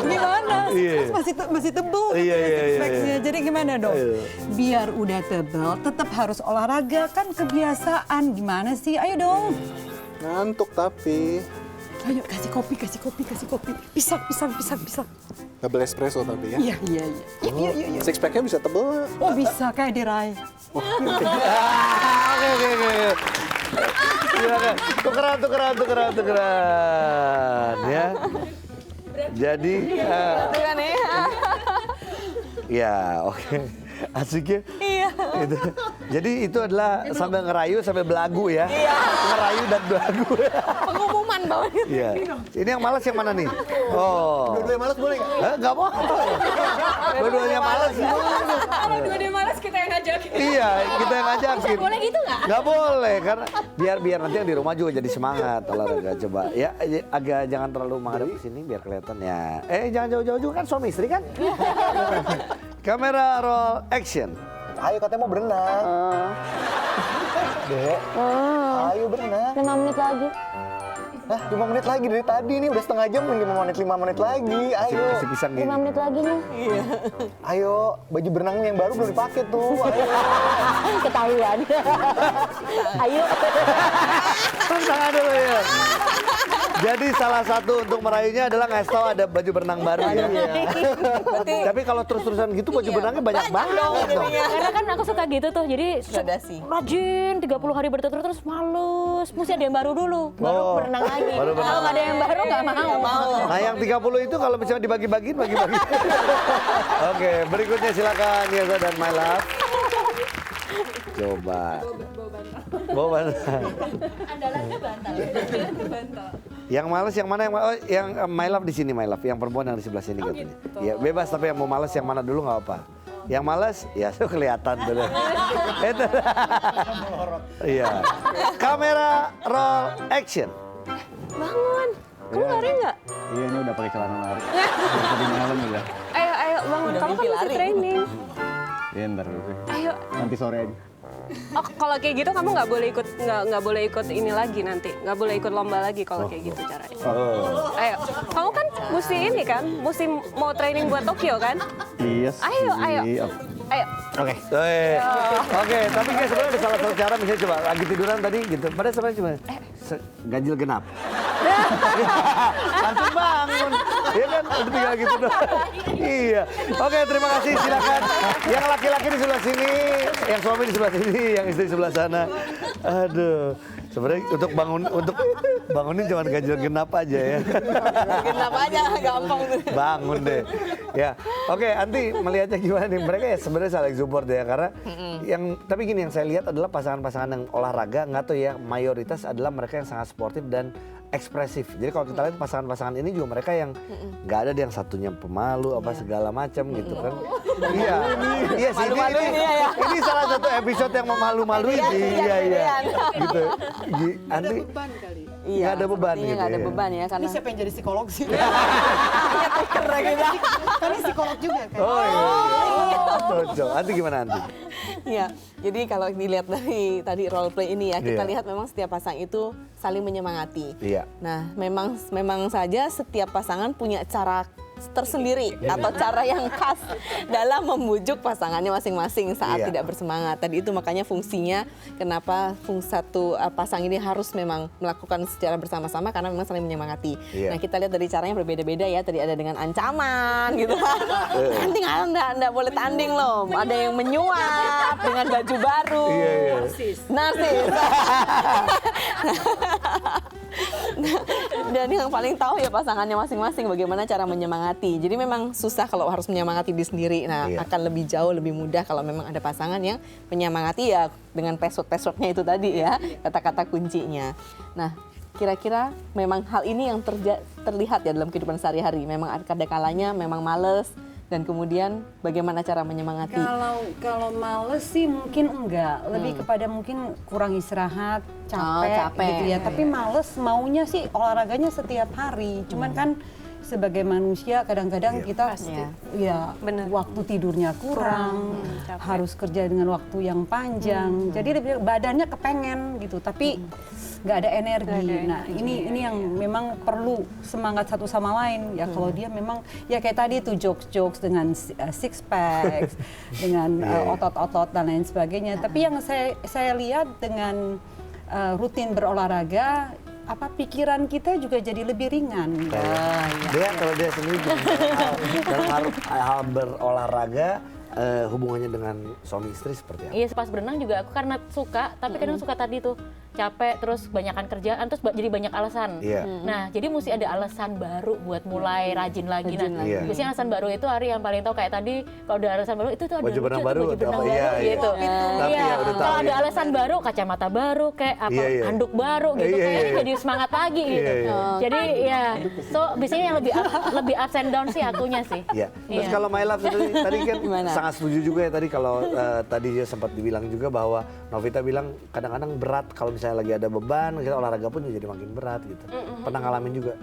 Gimana? Iya. Masih tebel Iya, katanya iya, six iya, pack-nya. iya. Jadi gimana dong? Biar udah tebel, tetap harus olahraga kan kebiasaan. Gimana sih? Ayo dong. Ngantuk tapi Ayo kasih kopi. Pisang. nggak boleh espresso tapi ya. Iya. Yuk. Six pack-nya bisa tebel. Oh bisa kayak di Rai. Oke. Silakan. Tukeran ya. Jadi ya, oke. Asik ya? Iya. Jadi itu adalah sambil ngerayu sambil belagu ya. Iya. Ngerayu dan belagu. Pengumuman bawahnya. Iya. Ini yang malas yang mana nih? Oh. Dua-duanya malas boleh nggak? Nggak mau. Dua-duanya malas. Kalau dua-dua malas kita yang ngajakin. Iya, kita yang ngajakin. Boleh gitu nggak? Nggak boleh, karena biar nanti yang di rumah juga jadi semangat olahraga. Coba ya, agak jangan terlalu menghadap ke sini biar kelihatan ya. Jangan jauh-jauh juga kan, suami istri kan. Kamera roll action. Ayo katanya mau berenang. Dek, ayo berenang. 5 menit lagi. Nah, 5 menit lagi dari tadi nih, udah setengah jam, 5 menit lagi. Ayo. Si pisang gini. 5 menit lagi nih. Ayo, baju berenangmu yang baru belum dipakai tuh. Ayo. Ketahuan. Ayo. Tangan dulu ya. Jadi salah satu untuk merayunya adalah ngasih tahu ada baju berenang baru ya. Tapi kalau terus-terusan gitu baju berenangnya banyak banget dong. Karena kan aku suka gitu tuh. Jadi Gradasi. rajin 30 hari berturut-turut terus males. Mesti ada yang baru dulu. Baru Oh, berenang lagi. baru berenang. Kalau nggak ada yang baru nggak mau. Nah yang 30 itu kalau misalnya dibagi-bagiin, bagi-bagi. Oke, berikutnya silakan Yasa dan My Love. Coba. Bawa bantal. Andalannya bantal. Yang males yang mana yang My Love di sini, My Love. Yang perempuan yang di sebelah sini katanya. Ya bebas, tapi yang mau males yang mana dulu nggak apa. Yang males ya tuh kelihatan tuh. Itu. Iya. Kamera roll action. Bangun. Kamu lari nggak? Iya, ini udah pakai celana lari. Tadi malam udah. Ayo bangun. Kamu kan masih training. Iya, ntar dulu. Ayo. Nanti sore aja. Oh, kalau kayak gitu kamu nggak boleh ikut ini lagi nanti, nggak boleh ikut lomba lagi kalau kayak gitu caranya. Ayo, kamu kan mesti mau training buat Tokyo kan? Iya. Ayo. Oke. Oke, tapi kayak sebenarnya ada salah satu cara, misalnya coba lagi tiduran tadi gitu. Padahal sebenarnya cuma ganjil genap. Langsung bangun. Iya kan, udah tinggal gitu doang. Iya. Oke, terima kasih. Silakan. Yang laki-laki di sebelah sini, yang suami di sebelah sini, yang istri di sebelah sana. Aduh. Sebenarnya untuk bangun, untuk Bangunin cuma ganjil genap aja ya. Genap aja gampang tuh. Bangun deh. Ya, oke. Anti melihatnya gimana nih? Mereka ya sebenarnya saling support ya, karena tapi gini yang saya lihat adalah pasangan-pasangan yang olahraga, nggak tahu ya, mayoritas adalah mereka yang sangat sportif dan ekspresif. Jadi kalau kita lihat pasangan-pasangan ini juga mereka yang nggak ada yang satunya pemalu apa segala macam gitu kan. Iya sih ini salah satu episode yang memalu-maluin sih. Iya. Gitu. Anti Iya, nggak ada beban sepertinya gitu. nggak ada ya. beban ya karena Siapa yang jadi psikolog sih? kita. Kami psikolog juga kan. Oh iya. Cocok. Anti gimana Anti? Iya, jadi kalau dilihat dari tadi role play ini ya, kita lihat memang setiap pasang itu saling menyemangati. Iya. Nah, memang saja setiap pasangan punya cara tersendiri atau cara yang khas dalam membujuk pasangannya masing-masing saat tidak bersemangat. Tadi itu makanya fungsinya kenapa satu pasang ini harus memang melakukan secara bersama-sama karena memang saling menyemangati. Nah, kita lihat dari caranya berbeda-beda ya. Tadi ada dengan ancaman gitu kan. Nanti enggak boleh tanding loh. Ada yang menyuap dengan baju baru. Narsis. Dan yang paling tahu ya pasangannya masing-masing bagaimana cara menyemangati. Jadi memang susah kalau harus menyemangati diri sendiri. Nah, akan lebih jauh lebih mudah kalau memang ada pasangan yang menyemangati ya dengan password-passwordnya itu tadi ya, kata-kata kuncinya. Nah, kira-kira memang hal ini yang terlihat ya dalam kehidupan sehari-hari. Memang ada kalanya memang males. Dan kemudian bagaimana cara menyemangati? Kalau males sih mungkin enggak, lebih kepada mungkin kurang istirahat, capek gitu ya. Tapi males maunya sih olahraganya setiap hari. Cuman kan sebagai manusia kadang-kadang kita waktu tidurnya kurang, harus kerja dengan waktu yang panjang. Jadi badannya kepengen gitu, tapi nggak ada energi. Nah, ini yang memang perlu semangat satu sama lain ya. Kalau dia memang ya kayak tadi tuh jokes dengan six packs, dengan otot-otot dan lain sebagainya. Tapi yang saya lihat dengan rutin berolahraga, pikiran kita juga jadi lebih ringan. Dia kalau dia sendiri dalam hal berolahraga hubungannya dengan suami istri seperti apa? Iya, pas berenang juga aku karena suka, tapi kadang suka tadi tuh capek, terus banyakan kerjaan, terus jadi banyak alasan. Nah, jadi mesti ada alasan baru buat mulai rajin lagi. Biasanya alasan baru itu Ari yang paling tahu, kayak tadi kalau ada alasan baru itu tuh ada baju benang baru gitu. Iya, kalau ada alasan baru, kacamata baru, kayak handuk baru gitu, kayaknya jadi semangat lagi gitu. Jadi ya, biasanya yang lebih ups and down sih akunya sih. Iya. Terus kalau My Love tadi kan sangat setuju juga ya tadi kalau tadi dia sempat dibilang juga bahwa Novita bilang kadang-kadang berat kalau misalnya lagi ada beban, kita olahraga pun jadi makin berat gitu. Pernah ngalamin juga?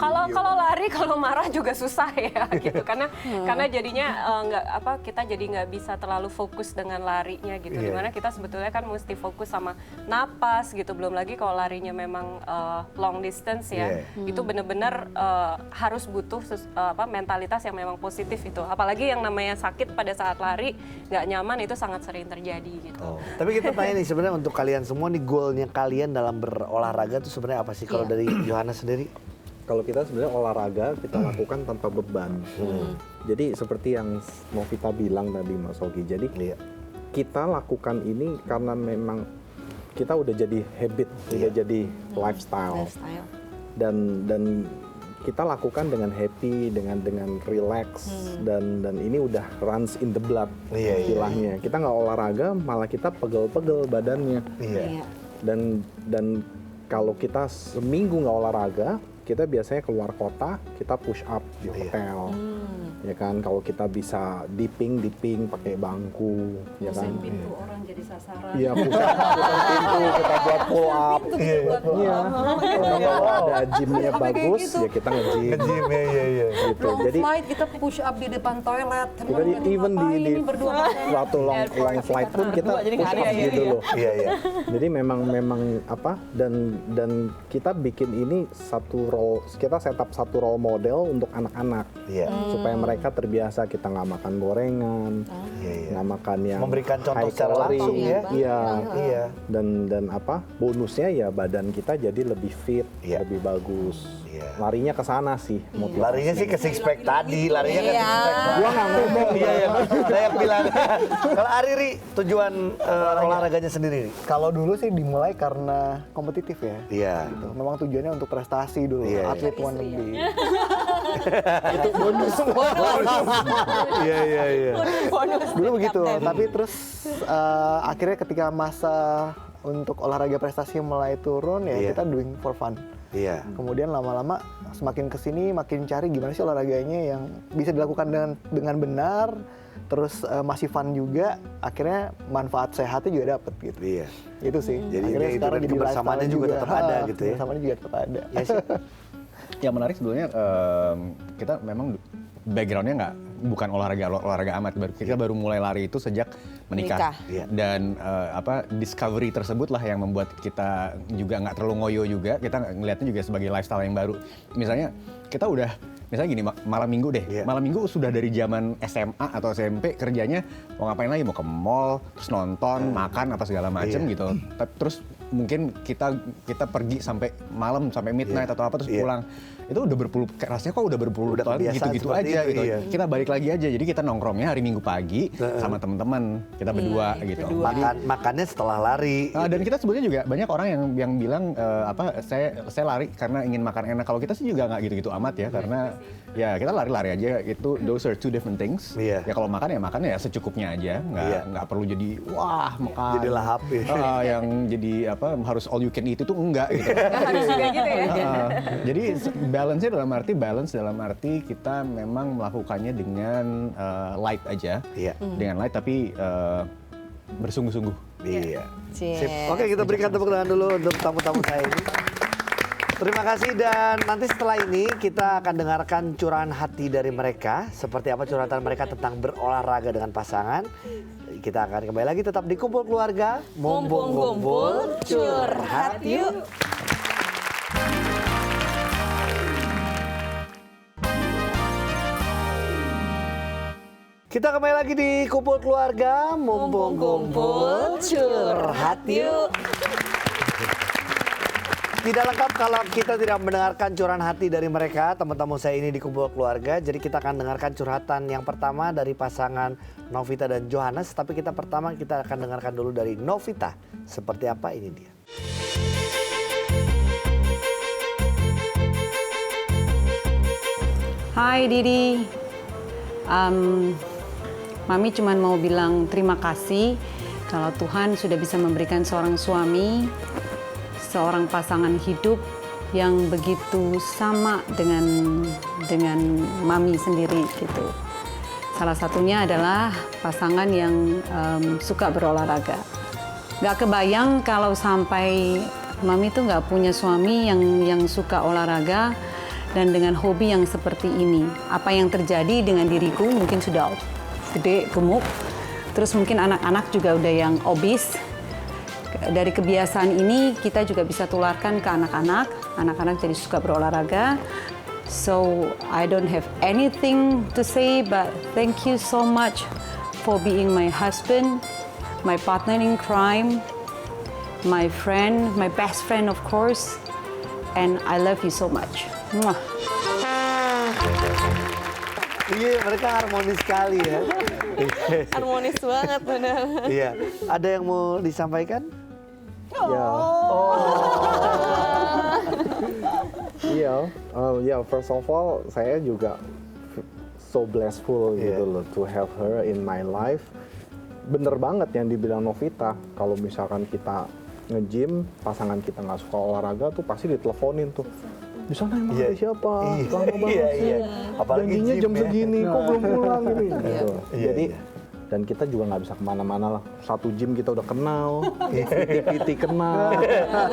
Kalau lari, kalau marah juga susah ya gitu, karena jadinya kita jadi nggak bisa terlalu fokus dengan larinya gitu. Dimana kita sebetulnya kan mesti fokus sama napas gitu. Belum lagi kalau larinya memang long distance ya, itu benar-benar harus butuh mentalitas yang memang positif itu. Apalagi yang namanya sakit pada saat lari nggak nyaman itu sangat sering terjadi gitu. Tapi kita tanya nih sebenarnya untuk kalian semua nih, goalnya kalian dalam berolahraga itu sebenarnya apa sih? Kalau dari Johannes sendiri? Kalau kita sebenarnya olahraga kita lakukan tanpa beban. Jadi seperti yang Novita bilang tadi Mas Ogi, jadi kita lakukan ini karena memang kita udah jadi habit, udah jadi lifestyle. Dan kita lakukan dengan happy, dengan relax, dan ini udah runs in the blood istilahnya. Kita nggak olahraga malah kita pegel-pegel badannya. Dan kalau kita seminggu nggak olahraga, kita biasanya keluar kota, kita push up di hotel, ya kan. Kalau kita bisa dipping pakai bangku, ya kan. Pintu orang jadi sasaran. Iya, push up pintu, kita buat pull up. Iya. Kalau ada gymnya bagus, ya kita nge-gym. Gitu. Jadi flight kita push up di depan toilet. Kita even di waktu long flight pun kita push up gitu loh. Jadi memang dan kita bikin ini kita setup satu role model untuk anak-anak supaya mereka mereka terbiasa kita nggak makan gorengan, nggak makan yang Memberikan contoh high secara calorie. langsung ya. Iya. Dan apa? Bonusnya ya badan kita jadi lebih fit, lebih bagus. Larinya ke sana sih. Larinya sih ke six pack tadi, larinya ke Iya. six pack. Gua nggak ngomong. Iya. Saya bilang. Kalau Ariri tujuan olahraganya sendiri. Kalau dulu sih dimulai karena kompetitif ya. Iya. Gitu. Memang tujuannya untuk prestasi dulu, Iya. atlet wannabe. Itu bonus. Iya. Dulu begitu, tapi terus akhirnya ketika masa untuk olahraga prestasi mulai turun ya kita doing for fun. Iya. Kemudian lama-lama semakin kesini makin cari gimana sih olahraganya yang bisa dilakukan dengan benar, terus masih fun juga, akhirnya manfaat sehatnya juga dapet gitu. Iya. Itu sih. Jadi akhirnya itu sekarang dan jadi kebersamaannya lifestyle juga tetap ada gitu ya. Kebersamaannya juga tetap ada. Ya sih. Yang menarik sebetulnya kita memang backgroundnya bukan olahraga amat. Kita baru mulai lari itu sejak menikah. Iya. Dan discovery tersebut lah yang membuat kita juga nggak terlalu ngoyo juga. Kita ngelihatnya juga sebagai lifestyle yang baru. Misalnya kita udah misalnya gini, malam minggu deh. Malam minggu sudah dari zaman SMA atau SMP kerjanya mau ngapain lagi, mau ke mall, terus nonton, makan apa segala macem gitu. Terus mungkin kita pergi sampai malam, sampai midnight atau apa terus pulang. Itu udah rasanya kok udah berpuluh tahun gitu-gitu aja gitu. Kita balik lagi aja. Jadi kita nongkrongnya hari Minggu pagi sama teman-teman kita berdua gitu. Makannya setelah lari. Dan kita sebetulnya juga banyak orang yang bilang saya lari karena ingin makan enak. Kalau kita sih juga nggak gitu-gitu amat ya, karena ya kita lari-lari aja. Itu those are two different things. Ya kalau makan ya secukupnya aja, nggak perlu jadi wah makan. Jadi lahap yang jadi harus all you can eat itu enggak gitu. Harus juga gitu ya. Jadi balance dalam arti kita memang melakukannya dengan light aja, dengan light tapi bersungguh-sungguh. Iya. Sip. Oke, kita berikan tepuk tangan dulu untuk tamu-tamu saya ini. Terima kasih, dan nanti setelah ini kita akan dengarkan curahan hati dari mereka. Seperti apa curhatan mereka tentang berolahraga dengan pasangan. Kita akan kembali lagi tetap di Kumpul Keluarga. Mumpung kumpul, curhat yuk. Kita kembali lagi di Kumpul Keluarga. Mumpung kumpul, curhat yuk. Tidak lengkap kalau kita tidak mendengarkan curahan hati dari mereka, teman-teman saya ini di Kumpul Keluarga. Jadi kita akan dengarkan curhatan yang pertama dari pasangan Novita dan Johannes. Tapi pertama kita akan dengarkan dulu dari Novita. Seperti apa, ini dia. Hai Didi, Mami cuma mau bilang terima kasih kalau Tuhan sudah bisa memberikan seorang suami, seorang pasangan hidup yang begitu sama dengan Mami sendiri gitu. Salah satunya adalah pasangan yang suka berolahraga. Gak kebayang kalau sampai Mami tuh gak punya suami yang suka olahraga dan dengan hobi yang seperti ini. Apa yang terjadi dengan diriku mungkin sudah gede, gemuk, terus mungkin anak-anak juga udah yang obes. Dari kebiasaan ini kita juga bisa tularkan ke anak-anak. Anak-anak jadi suka berolahraga. So I don't have anything to say, but thank you so much for being my husband, my partner in crime, my friend, my best friend of course, and I love you so much. Mwah. Iya, mereka harmonis sekali ya. Harmonis banget benar. Iya, ada yang mau disampaikan? Iya, first of all saya juga so blessful gitu loh to have her in my life. Bener banget yang dibilang Novita, kalau misalkan kita nge-gym, pasangan kita nggak suka olahraga tuh pasti diteleponin tuh. Di sana emang ada siapa? Lama banget sih. Apalagi janjinya jam gym, segini, kok belum pulang ini. Gitu. Iya, Jadi dan kita juga nggak bisa kemana-mana lah. Satu gym kita udah kenal, PT kenal.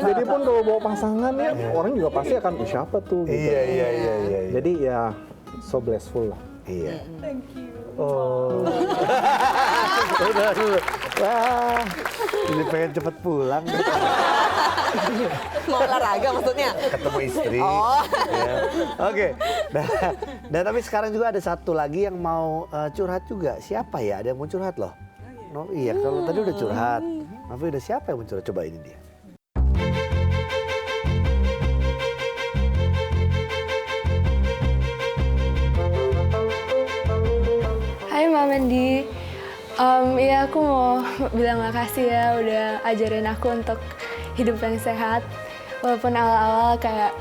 Jadi pun kalau bawa pasangan ya orang juga pasti akan siapa tuh gitu. Iya. Jadi ya so blessful lah. Iya. Thank you. Oh. Udah. Wah. Jadi pengen cepet pulang. Mau olahraga maksudnya? Ketemu istri. Oh. Ya. Oke. Dan tapi sekarang juga ada satu lagi yang mau curhat juga. Siapa ya? Ada yang mau curhat loh. No, iya, kalau tadi udah curhat. Novi udah siapa yang mau curhat? Coba ini dia. Hai Mbak Mendi, ya aku mau bilang makasih ya udah ajarin aku untuk hidup yang sehat. Walaupun awal-awal kayak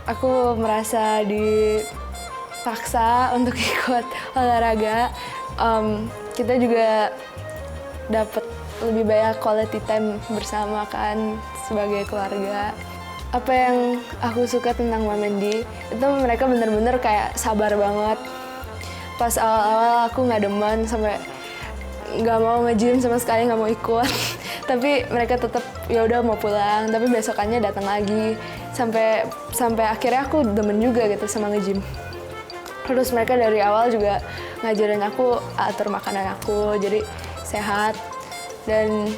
aku merasa dipaksa untuk ikut olahraga, kita juga dapat lebih banyak quality time bersama kan sebagai keluarga. Apa yang aku suka tentang Mbak Mendi, itu mereka bener-bener kayak sabar banget. Pas awal-awal aku nggak demen sampai nggak mau nge-gym sama sekali, nggak mau ikut. Tapi mereka tetap ya udah mau pulang, tapi besokannya datang lagi. Sampai akhirnya aku demen juga gitu sama nge-gym. Terus mereka dari awal juga ngajarin aku atur makanan aku jadi sehat dan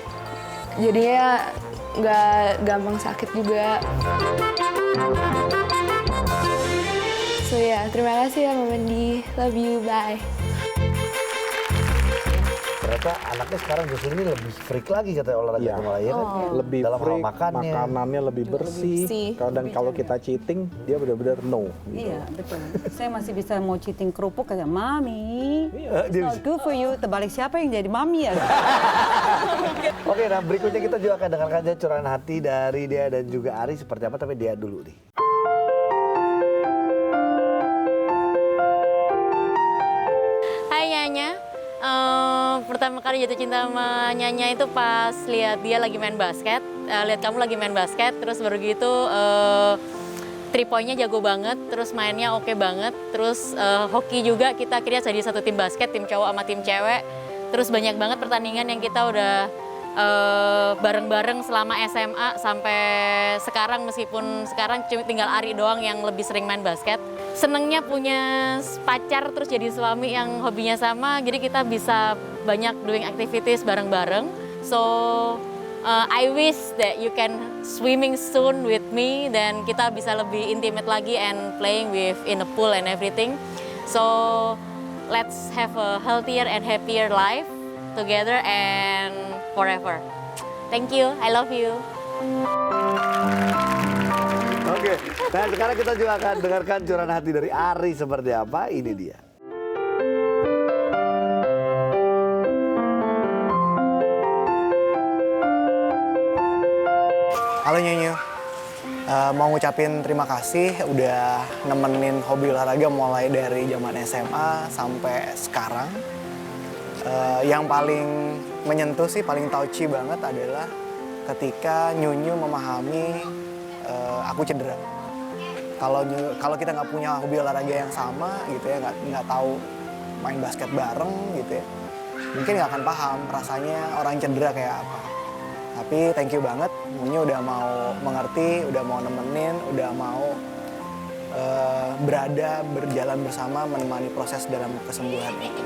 jadinya nggak gampang sakit juga. So ya, terima kasih ya Mbak Mendi. Love you, bye. Ternyata anaknya sekarang justru ini lebih freak lagi katanya olahraga mulai ya kan? Lebih Dalam hal freak, makannya. makanannya lebih bersih. Dan kalau kita cheating, dia benar-benar no. Gitu. Iya, betul. Saya masih bisa mau cheating kerupuk kayak mami. It's dia not good for you. Terbalik siapa yang jadi mami ya? Oke, nah berikutnya kita juga akan dengarkan aja curahan hati dari dia dan juga Ari seperti apa, tapi dia dulu nih. Hai Nyanya, pertama kali jatuh cinta sama Nyanya itu pas lihat dia lagi main basket, lihat kamu lagi main basket, terus baru gitu 3 poinnya jago banget, terus mainnya oke banget, terus hoki juga kita akhirnya jadi satu tim basket, tim cowok sama tim cewek, terus banyak banget pertandingan yang kita udah bareng-bareng selama SMA sampai sekarang, meskipun sekarang cuma tinggal Ari doang yang lebih sering main basket. Senengnya punya pacar terus jadi suami yang hobinya sama, jadi kita bisa banyak doing activities bareng-bareng. So I wish that you can swimming soon with me, dan kita bisa lebih intimate lagi and playing with in the pool and everything. So let's have a healthier and happier life together and forever. Thank you, I love you. Oke, nah sekarang kita juga akan dengarkan curahan hati dari Ari seperti apa. Ini dia. Halo Nyonyo, mau ngucapin terima kasih udah nemenin hobi olahraga mulai dari zaman SMA sampai sekarang. Yang paling menyentuh sih, paling touchy banget adalah ketika Nyonyo memahami aku cedera. Kalau kita nggak punya hobi olahraga yang sama gitu ya, nggak tahu main basket bareng gitu ya, mungkin nggak akan paham rasanya orang cedera kayak apa. Tapi thank you banget, Nyonyo udah mau mengerti, udah mau nemenin, udah mau berjalan bersama menemani proses dalam kesembuhan itu.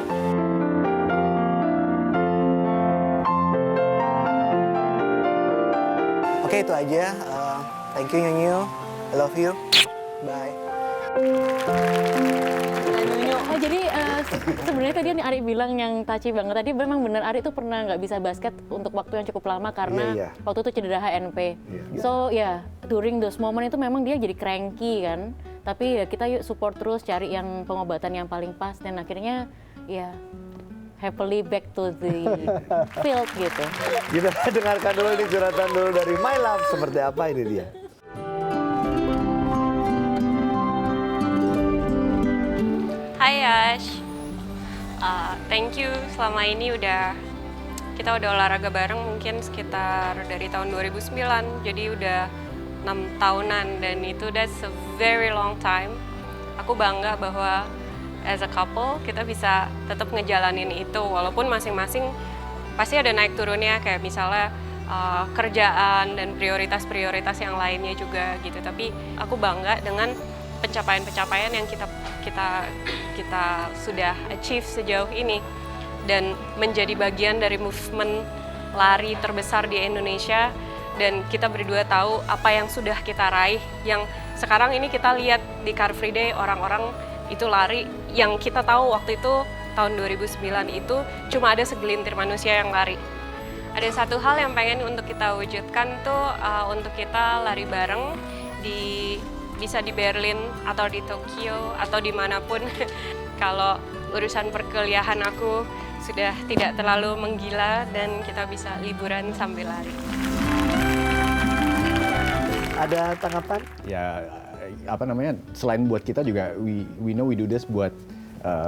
Oke, itu aja. Thank you Nyonyo, I love you, bye. Oh jadi sebenarnya tadi yang Ari bilang yang touchy banget tadi, memang benar Ari tuh pernah nggak bisa basket untuk waktu yang cukup lama karena waktu itu cedera HNP. So ya, during those moment itu memang dia jadi cranky kan. Tapi ya kita yuk support terus, cari yang pengobatan yang paling pas, dan akhirnya ya happily back to the field gitu. Kita dengarkan dulu ini curhatan dulu dari My Love seperti apa, ini dia. Hai Ash, thank you selama ini kita udah olahraga bareng mungkin sekitar dari tahun 2009, jadi udah 6 tahunan, dan itu that's a very long time. Aku bangga bahwa as a couple kita bisa tetap ngejalanin itu, walaupun masing-masing pasti ada naik turunnya, kayak misalnya kerjaan dan prioritas-prioritas yang lainnya juga gitu. Tapi aku bangga dengan pencapaian-pencapaian yang kita sudah achieve sejauh ini, dan menjadi bagian dari movement lari terbesar di Indonesia dan kita berdua tahu apa yang sudah kita raih, yang sekarang ini kita lihat di Car Free Day orang-orang itu lari, yang kita tahu waktu itu tahun 2009 itu cuma ada segelintir manusia yang lari. Ada satu hal yang pengen untuk kita wujudkan tuh untuk kita lari bareng bisa di Berlin atau di Tokyo atau dimanapun. Kalau urusan perkuliahan aku sudah tidak terlalu menggila dan kita bisa liburan sambil lari. Ada tanggapan? Ya apa namanya, selain buat kita juga we know we do this buat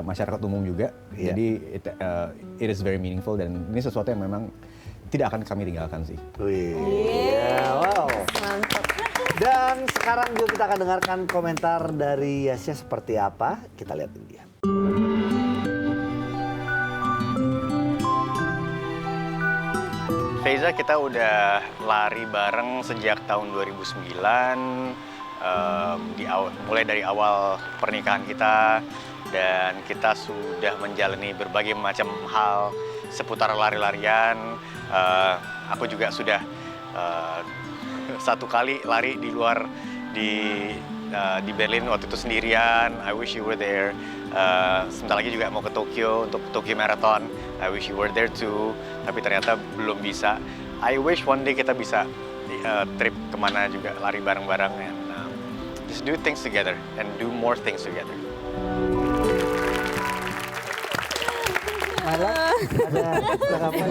masyarakat umum juga. Jadi it is very meaningful dan ini sesuatu yang memang tidak akan kami tinggalkan sih. Wih, wow. Mantap. Dan sekarang juga kita akan dengarkan komentar dari Yasya seperti apa. Kita lihatin dia. Faiza, kita udah lari bareng sejak tahun 2009, mulai dari awal pernikahan kita, dan kita sudah menjalani berbagai macam hal seputar lari-larian. Aku juga sudah satu kali lari di luar di Berlin waktu itu sendirian. I wish you were there. Sebentar lagi juga mau ke Tokyo untuk Tokyo Marathon. I wish you were there too. Tapi ternyata belum bisa. I wish one day kita bisa trip kemana juga lari bareng-bareng and just do things together and do more things together. Malah ada tanggapan?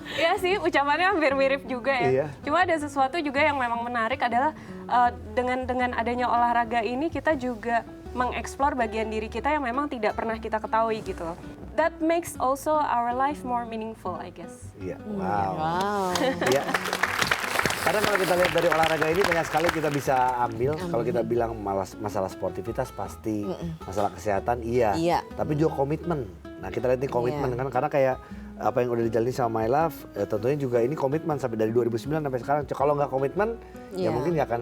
Iya sih, ucapannya hampir mirip juga ya. Iya. Cuma ada sesuatu juga yang memang menarik adalah dengan adanya olahraga ini kita juga mengeksplor bagian diri kita yang memang tidak pernah kita ketahui gitu. That makes also our life more meaningful, I guess. Iya, wow. Iya. Karena kalau kita lihat dari olahraga ini banyak sekali kita bisa ambil. Kalau kita bilang masalah sportivitas pasti, masalah kesehatan iya. Tapi juga komitmen. Nah kita lihat nih komitmen kan, karena kayak apa yang udah dijalani sama My Love, tentunya juga ini komitmen sampai dari 2009 sampai sekarang. Kalau nggak komitmen, ya mungkin nggak akan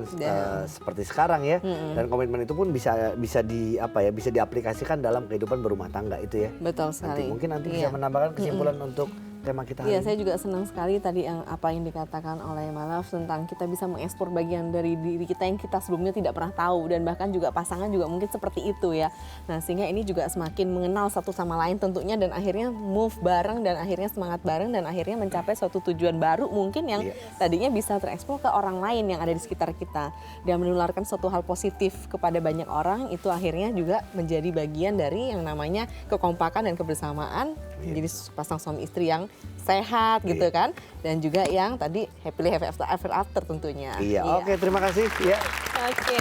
seperti sekarang ya. Dan komitmen itu pun bisa diaplikasikan dalam kehidupan berumah tangga itu ya. Betul sekali. Mungkin nanti bisa menambahkan kesimpulan untuk tema kita hari Iya, ini. saya juga senang sekali tadi apa yang dikatakan oleh Malaf tentang kita bisa mengekspor bagian dari diri kita yang kita sebelumnya tidak pernah tahu, dan bahkan juga pasangan juga mungkin seperti itu ya. Nah sehingga ini juga semakin mengenal satu sama lain tentunya, dan akhirnya move bareng, dan akhirnya semangat bareng, dan akhirnya mencapai suatu tujuan baru mungkin yang tadinya bisa terekspor ke orang lain yang ada di sekitar kita, dan menularkan suatu hal positif kepada banyak orang. Itu akhirnya juga menjadi bagian dari yang namanya kekompakan dan kebersamaan, menjadi pasang suami istri yang sehat gitu kan, dan juga yang tadi happily ever after tentunya. Oke, terima kasih ya. Oke.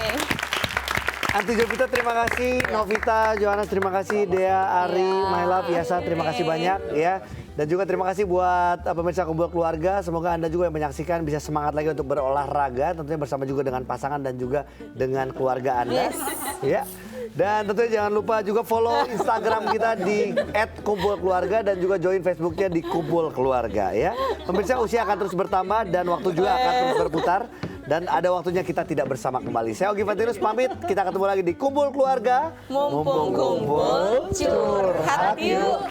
Anti Jovita terima kasih, Novita, Johannes terima kasih, Dea, Ari, My Love, Yasa terima kasih banyak ya. Dan juga terima kasih buat pemirsa Kumpul Keluarga. Semoga Anda juga yang menyaksikan bisa semangat lagi untuk berolahraga, tentunya bersama juga dengan pasangan dan juga dengan keluarga Anda. Ya. Dan tentunya jangan lupa juga follow Instagram kita di @kumpulkeluarga dan juga join Facebooknya di Kumpul Keluarga ya. Pemirsa, usia akan terus bertambah dan waktu juga akan terus berputar. Dan ada waktunya kita tidak bersama kembali. Saya Ogi Fatinus pamit, kita ketemu lagi di Kumpul Keluarga. Mumpung kumpul, curhat yuk.